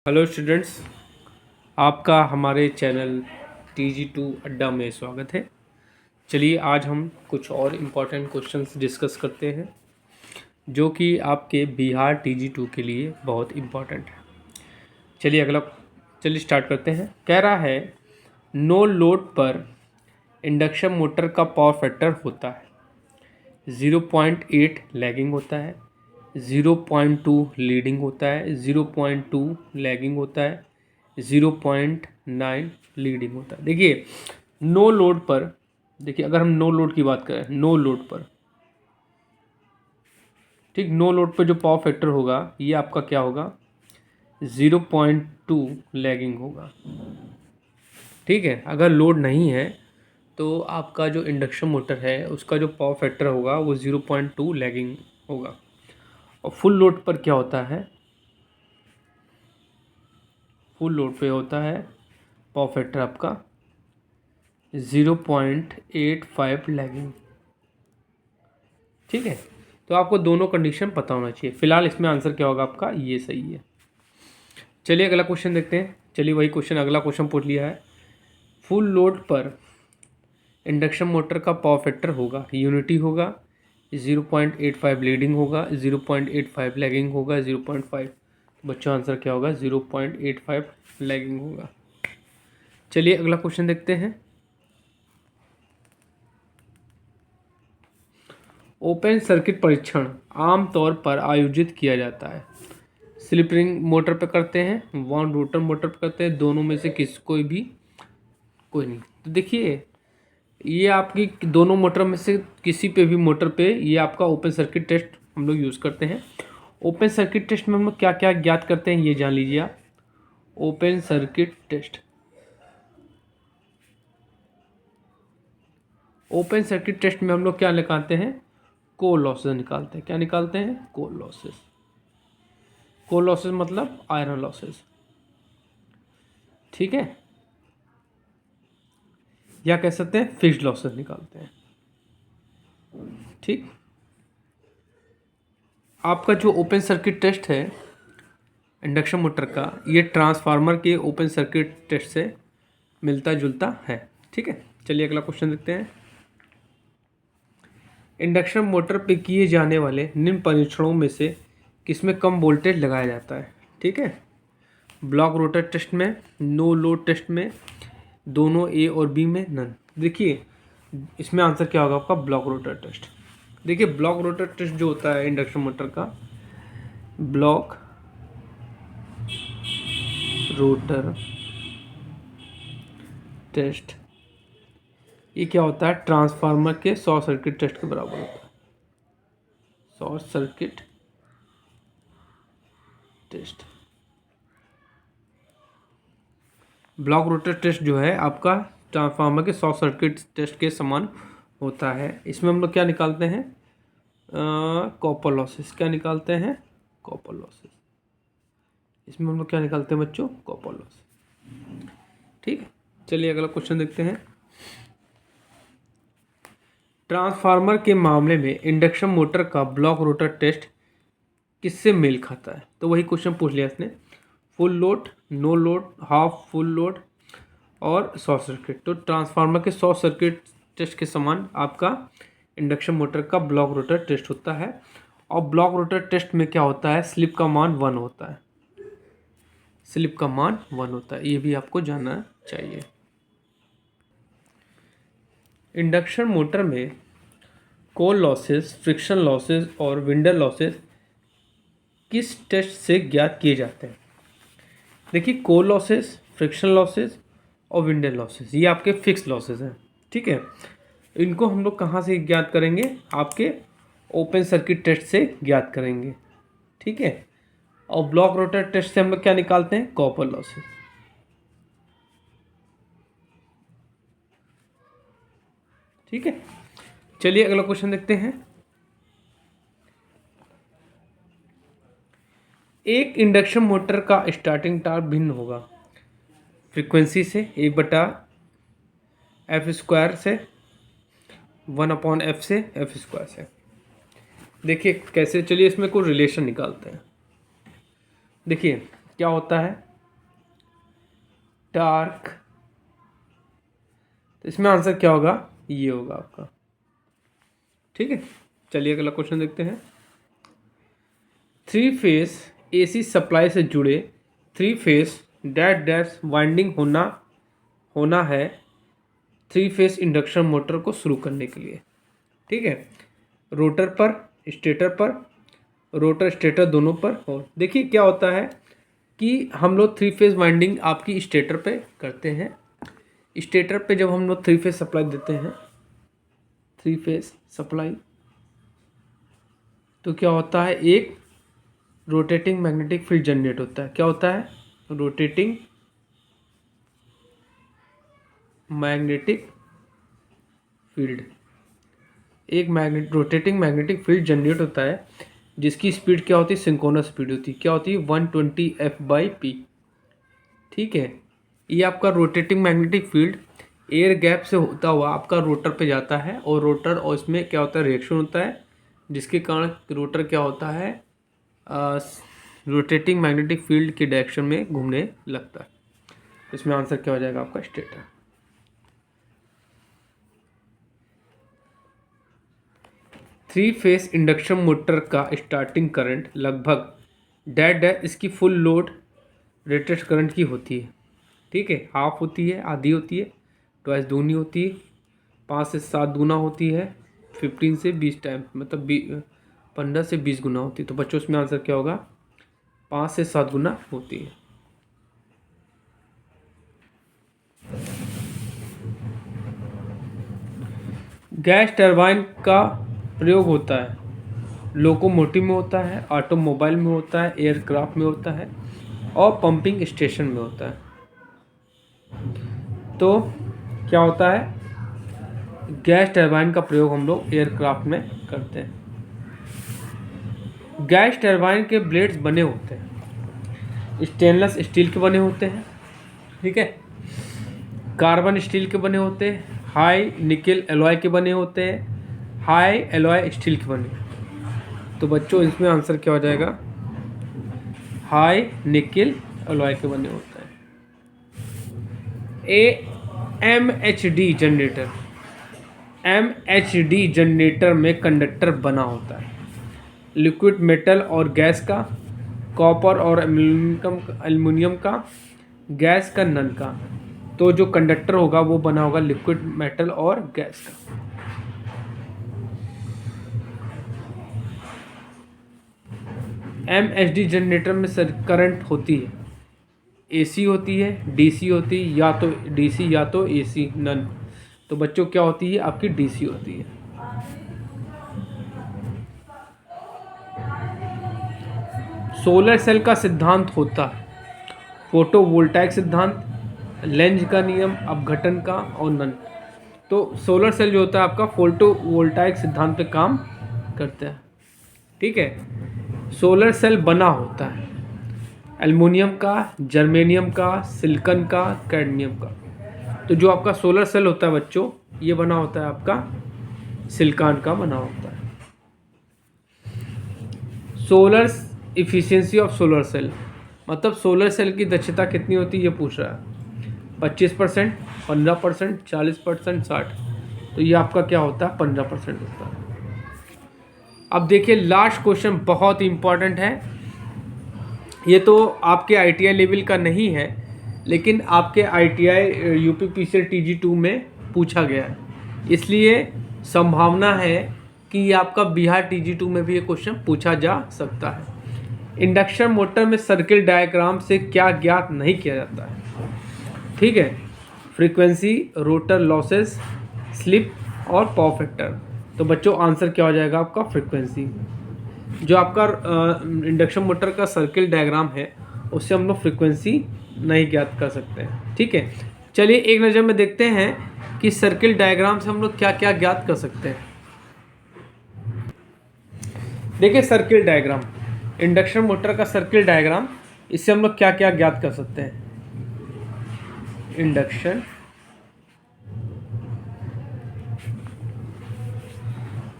Hello students, आपका हमारे channel TG2 अड्डा में स्वागत है। चलिए आज हम कुछ और इम्पोर्टेंट क्वेश्चंस डिस्कस करते हैं जो कि आपके बिहार TG2 के लिए बहुत इम्पोर्टेंट है। चलिए स्टार्ट करते हैं। कह रहा है नो लोड पर इंडक्शन मोटर का पावर फैक्टर होता है 0.8 लैगिंग होता है, 0.2 लीडिंग होता है, 0.2 लैगिंग होता है, 0.9 लीडिंग होता है। देखिए नो लोड पर, देखिए अगर हम नो लोड की बात करें, नो लोड पर, ठीक, नो लोड पर जो पावर फैक्टर होगा ये आपका क्या होगा, 0.2 लैगिंग होगा। ठीक है, अगर लोड नहीं है तो आपका जो इंडक्शन मोटर है उसका जो पावर फैक्टर होगा वो 0.2 लैगिंग होगा। और फुल लोड पर क्या होता है, फुल लोड पे होता है पावर फैक्टर आपका 0.85 लैगिंग। ठीक है, तो आपको दोनों कंडीशन पता होना चाहिए। फिलहाल इसमें आंसर क्या होगा आपका, ये सही है। चलिए अगला क्वेश्चन देखते हैं। चलिए वही क्वेश्चन, अगला क्वेश्चन पूछ लिया है। फुल लोड पर इंडक्शन मोटर का पावर फैक्टर होगा, यूनिटी होगा, 0.85 लीडिंग होगा, 0.85 लैगिंग होगा, 0.5। बच्चों आंसर क्या होगा, 0.85 लैगिंग होगा। चलिए अगला क्वेश्चन देखते हैं। ओपन सर्किट परीक्षण आमतौर पर आयोजित किया जाता है। स्लिप रिंग मोटर पर करते हैं, वाउंड रोटर मोटर पर करते हैं, दोनों में से कोई नहीं। तो देखिए ये आपकी दोनों मोटर में से किसी पे भी मोटर पे ये आपका ओपन सर्किट टेस्ट हम लोग यूज़ करते हैं। ओपन सर्किट टेस्ट में हम लोग क्या क्या ज्ञात करते हैं ये जान लीजिए आप। Open circuit test, open circuit test में हम लोग क्या निकालते हैं, कोर लॉसेस निकालते हैं। क्या निकालते हैं, कोर लॉसेस। कोर लॉसेस मतलब आयरन लॉसेस। ठीक है, या कह सकते हैं फिक्स्ड लॉसेस निकालते हैं। ठीक, आपका जो ओपन सर्किट टेस्ट है इंडक्शन मोटर का, ये ट्रांसफार्मर के ओपन सर्किट टेस्ट से मिलता जुलता है। ठीक है, चलिए अगला क्वेश्चन देखते हैं। इंडक्शन मोटर पे किए जाने वाले निम्न परीक्षणों में से किसमें कम वोल्टेज लगाया जाता है। ठीक है, ब्लॉक रोटर टेस्ट में, नो लोड टेस्ट में, दोनों ए और बी में, नन। देखिए इसमें आंसर क्या होगा आपका, ब्लॉक रोटर टेस्ट। देखिए ब्लॉक रोटर टेस्ट जो होता है इंडक्शन मोटर का, ब्लॉक रोटर टेस्ट, ये क्या होता है, ट्रांसफार्मर के शॉर्ट सर्किट टेस्ट के बराबर होता है। Short circuit test, block rotor test जो है आपका ट्रांसफार्मर के शॉर्ट सर्किट टेस्ट के समान होता है। इसमें हम लोग क्या निकालते हैं, कॉपर लॉसेस। क्या निकालते हैं, कॉपर लॉसेस। इसमें हम लोग क्या निकालते हैं बच्चों, कॉपर लॉस। ठीक है, चलिए अगला क्वेश्चन देखते हैं। ट्रांसफार्मर के मामले में इंडक्शन मोटर का ब्लॉक रोटर टेस्ट किससे मेल खाता है। तो वही क्वेश्चन पूछ लिया इसने, full load, no load, half full load और शॉर्ट सर्किट। तो ट्रांसफार्मर के शॉर्ट सर्किट टेस्ट के समान आपका इंडक्शन मोटर का ब्लॉक रोटर टेस्ट होता है। और ब्लॉक रोटर टेस्ट में क्या होता है, स्लिप का मान 1 होता है। स्लिप का मान 1 होता है, ये भी आपको जानना चाहिए। इंडक्शन मोटर में कोर लॉसेस, फ्रिक्शन लॉसेस और विंडर लॉसेस किस टेस्ट से ज्ञात किए जाते हैं। देखिए कोर लॉसेस, फ्रिक्शन लॉसेस और विंडर लॉसेस ये आपके फिक्स लॉसेस हैं। ठीक है, इनको हम लोग कहाँ से ज्ञात करेंगे, आपके ओपन सर्किट टेस्ट से ज्ञात करेंगे। ठीक है, और ब्लॉक रोटर टेस्ट से हम लोग क्या निकालते हैं, कॉपर लॉसेस। ठीक है, चलिए अगला क्वेश्चन देखते हैं। एक इंडक्शन मोटर का स्टार्टिंग टॉर्क भिन्न होगा फ्रीक्वेंसी से 1/f² से, 1/f से, f² से। देखिए कैसे, चलिए इसमें कोई रिलेशन निकालते हैं। देखिए क्या होता है, टार्क। तो इसमें आंसर क्या होगा, ये होगा आपका। ठीक है, चलिए अगला क्वेश्चन देखते हैं। 3 फेस AC सप्लाई से जुड़े 3 फेस डैश डैश वाइंडिंग होना है 3 फेस इंडक्शन मोटर को शुरू करने के लिए। ठीक है, रोटर पर, स्टेटर पर, रोटर स्टेटर दोनों पर। और देखिए क्या होता है कि हम लोग 3 फेस वाइंडिंग आपकी स्टेटर पे करते हैं। स्टेटर पे जब हम लोग 3 फेस सप्लाई देते हैं, 3 फेस सप्लाई, तो क्या होता है, एक रोटेटिंग मैग्नेटिक फील्ड जनरेट होता है। क्या होता है, रोटेटिंग मैग्नेटिक फील्ड, एक रोटेटिंग मैग्नेटिक फील्ड जनरेट होता है जिसकी स्पीड क्या होती है, सिंक्रोनस स्पीड होती है। क्या होती है, 120 F/P। ठीक है, ये आपका rotating magnetic field air gap से होता हुआ आपका रोटर पे जाता है, और रोटर और इसमें क्या होता है, रिएक्शन होता है, जिसके कारण रोटर क्या होता है, रोटेटिंग मैग्नेटिक फील्ड की डायरेक्शन में घूमने लगता है। इसमें आंसर क्या हो जाएगा आपका, stator. Three phase induction motor का स्टार्टिंग करंट लगभग डैश इसकी फुल लोड रेटेड करंट की होती है। ठीक है, हाफ होती है, आधी होती है, ट्वाइस दूनी होती है, 5 से 7 गुना होती है, 15 से 20 टाइम, मतलब 15 से 20 गुना होती है। तो बच्चों इसमें आंसर क्या होगा, 5 से 7 गुना होती है। गैस टरबाइन का प्रयोग होता है, लोकोमोटिव में होता है, ऑटोमोबाइल में होता है, एयरक्राफ्ट में होता है, और पंपिंग स्टेशन में होता है। तो क्या होता है, गैस टरबाइन का प्रयोग हम लोग एयरक्राफ्ट में करते हैं। गैस टरबाइन के ब्लेड्स बने होते हैं, स्टेनलेस स्टील के बने होते हैं। ठीक है, कार्बन स्टील के बने होते हैं, हाई निकेल एलॉय के बने होते हैं, हाई एलॉय स्टील के बने। तो बच्चों इसमें आंसर क्या हो जाएगा, हाई निकेल एलॉय के बने होते हैं। MHD जनरेटर, MHD जनरेटर में कंडक्टर बना होता है, लिक्विड मेटल और गैस का, कॉपर और एल्युमिनियम का, गैस का, नन का। तो जो कंडक्टर होगा वो बना होगा लिक्विड मेटल और गैस का। MHD जनरेटर में करंट होती है, AC होती है, DC होती है, या तो DC या तो AC, नन। तो बच्चों क्या होती है, आपकी DC होती है। सोलर सेल का सिद्धांत होता है फोटोवोल्टाइक सिद्धांत, लेंज का नियम, अपघटन का, और नन। तो सोलर सेल जो होता है आपका फोटोवोल्टाइक सिद्धांत पे काम करता है। ठीक है, सोलर सेल बना होता है एल्युमिनियम का, जर्मेनियम का, सिलिकॉन का, कैडमियम का। तो जो आपका सोलर सेल होता है बच्चों, ये बना होता है आपका सिलिकॉन का बना होता है। Solar efficiency of solar cell, मतलब सोलर सेल की दक्षता कितनी होती है, ये पूछ रहा है। 25%, 15%, 40%, 60। तो ये आपका क्या होता है, 15% होता है। अब देखिए लास्ट क्वेश्चन बहुत इंपॉर्टेंट है। ये तो आपके ITI लेवल का नहीं है, लेकिन आपके ITI UPPCL TG2 में पूछा गया है, इसलिए संभावना है कि ये आपका बिहार TG2 में भी ये क्वेश्चन पूछा जा सकता है। इंडक्शन मोटर में सर्किल डायग्राम से क्या ज्ञात नहीं किया जाता है। ठीक है, फ्रीक्वेंसी, रोटर लॉसेस, स्लिप और पावर फैक्टर। तो बच्चों आंसर क्या हो जाएगा आपका, फ्रीक्वेंसी। जो आपका इंडक्शन मोटर का सर्किल डायग्राम है उससे हम लोग फ्रीक्वेंसी नहीं ज्ञात कर सकते हैं। ठीक है, चलिए एक नज़र में देखते हैं कि सर्किल डायग्राम से हम लोग क्या क्या ज्ञात कर सकते हैं। देखिए सर्किल डायग्राम, इंडक्शन मोटर का सर्किल डायग्राम, इससे हम लोग क्या क्या ज्ञात कर सकते हैं। Induction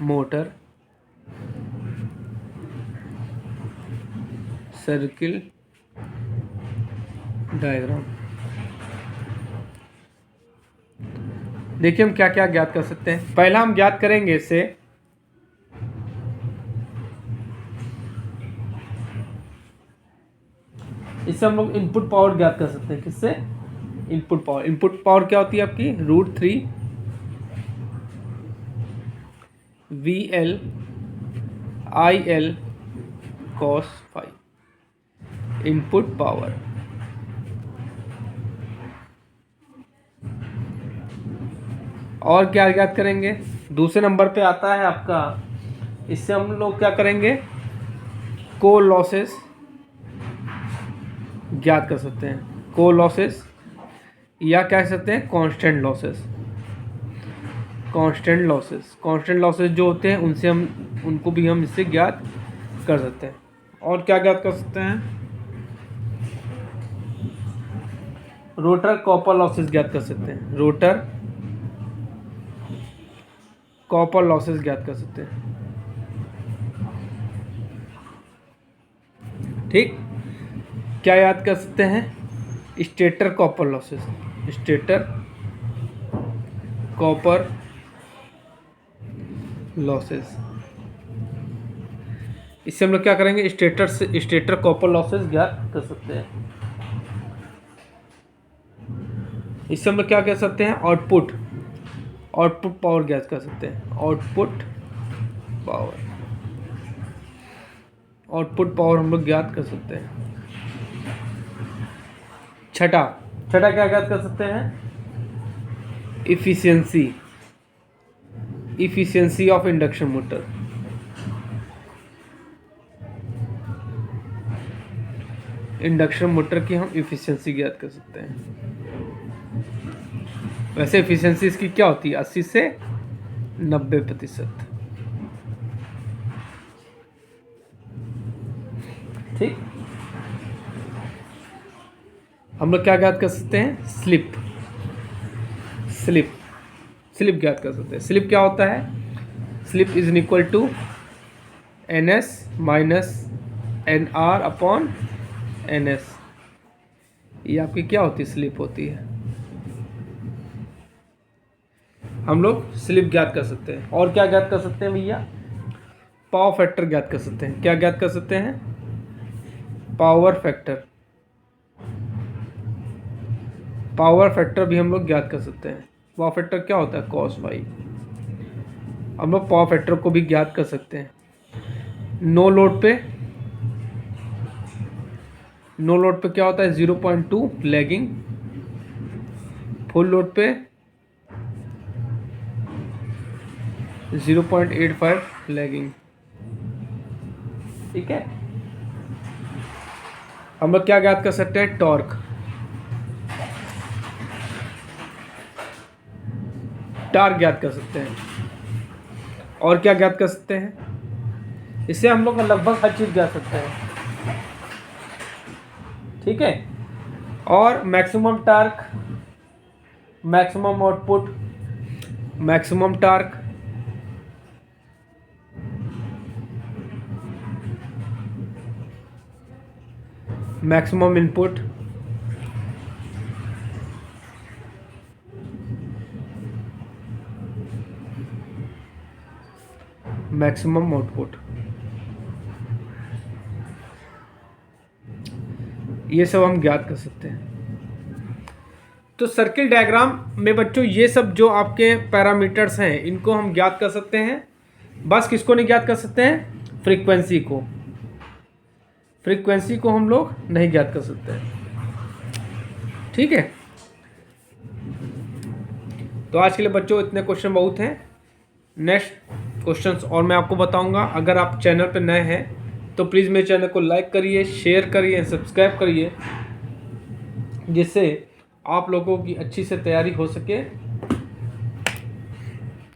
motor circle diagram. देखिए हम क्या क्या ज्ञात कर सकते हैं। पहला हम ज्ञात करेंगे इससे हम लोग इनपुट पावर ज्ञात कर सकते हैं। किससे? Input power. इनपुट पावर क्या होती है आपकी? √3 VL IL cos phi, input power. और क्या ज्ञात करेंगे? दूसरे नंबर पे आता है आपका, इससे हम लोग क्या करेंगे? कोर लॉसेस ज्ञात कर सकते हैं। कोर लॉसेस या कह सकते हैं कांस्टेंट लॉसेस। कांस्टेंट लॉसेस जो होते हैं उनको भी हम इससे ज्ञात कर सकते हैं। और क्या ज्ञात कर सकते हैं? रोटर कॉपर लॉसेस ज्ञात कर सकते हैं। रोटर कॉपर लॉसेस ज्ञात कर सकते हैं। ठीक। क्या याद कर सकते हैं? Stator copper losses. Stator copper losses, इससे हम लोग क्या करेंगे? स्टेटर कॉपर लॉसेस ज्ञात कर सकते हैं। इससे हम लोग क्या कह सकते हैं? आउटपुट पावर ज्ञात कर सकते हैं। आउटपुट पावर हम लोग ज्ञात कर सकते हैं। छठा क्या ज्ञात कर सकते हैं? Efficiency of induction motor. Induction motor की हम इफिशियंसी ज्ञात कर सकते हैं। वैसे इफिशियंसी इसकी क्या होती है? 80 से 90%। ठीक। हम लोग क्या ज्ञात कर सकते हैं? स्लिप ज्ञात कर सकते हैं। स्लिप क्या होता है? Slip is equal to NS minus NR upon NS। ये आपकी क्या होती है? स्लिप होती है। हम लोग स्लिप ज्ञात कर सकते हैं। और क्या ज्ञात कर सकते हैं भैया? पावर फैक्टर ज्ञात कर सकते हैं। क्या ज्ञात कर सकते हैं? पावर फैक्टर भी हम लोग ज्ञात कर सकते हैं। पावर फैक्टर क्या होता है? cos phi। हम लोग पावर फैक्टर को भी ज्ञात कर सकते हैं। नो लोड पे क्या होता है? 0.2 लैगिंग। फुल लोड पे 0.85 लैगिंग। ठीक है। हम लोग क्या ज्ञात कर सकते हैं? टॉर्क ज्ञात कर सकते हैं। और क्या ज्ञात कर सकते हैं? इससे हम लोग लगभग हर चीज ज्ञात सकते हैं। ठीक है। और maximum torque, maximum output, maximum torque, maximum input, maximum output, ये सब हम ज्ञात कर सकते हैं। तो सर्किल डायग्राम में बच्चों ये सब जो आपके पैरामीटर्स हैं इनको हम ज्ञात कर सकते हैं। बस किसको नहीं ज्ञात कर सकते हैं? फ्रीक्वेंसी को हम लोग नहीं ज्ञात कर सकते हैं। ठीक है। तो आज के लिए बच्चों इतने क्वेश्चन बहुत हैं। नेक्स्ट क्वेश्चंस और मैं आपको बताऊंगा। अगर आप चैनल पर नए हैं तो प्लीज़ मेरे चैनल को लाइक करिए, शेयर करिए, सब्सक्राइब करिए, जिससे आप लोगों की अच्छी से तैयारी हो सके।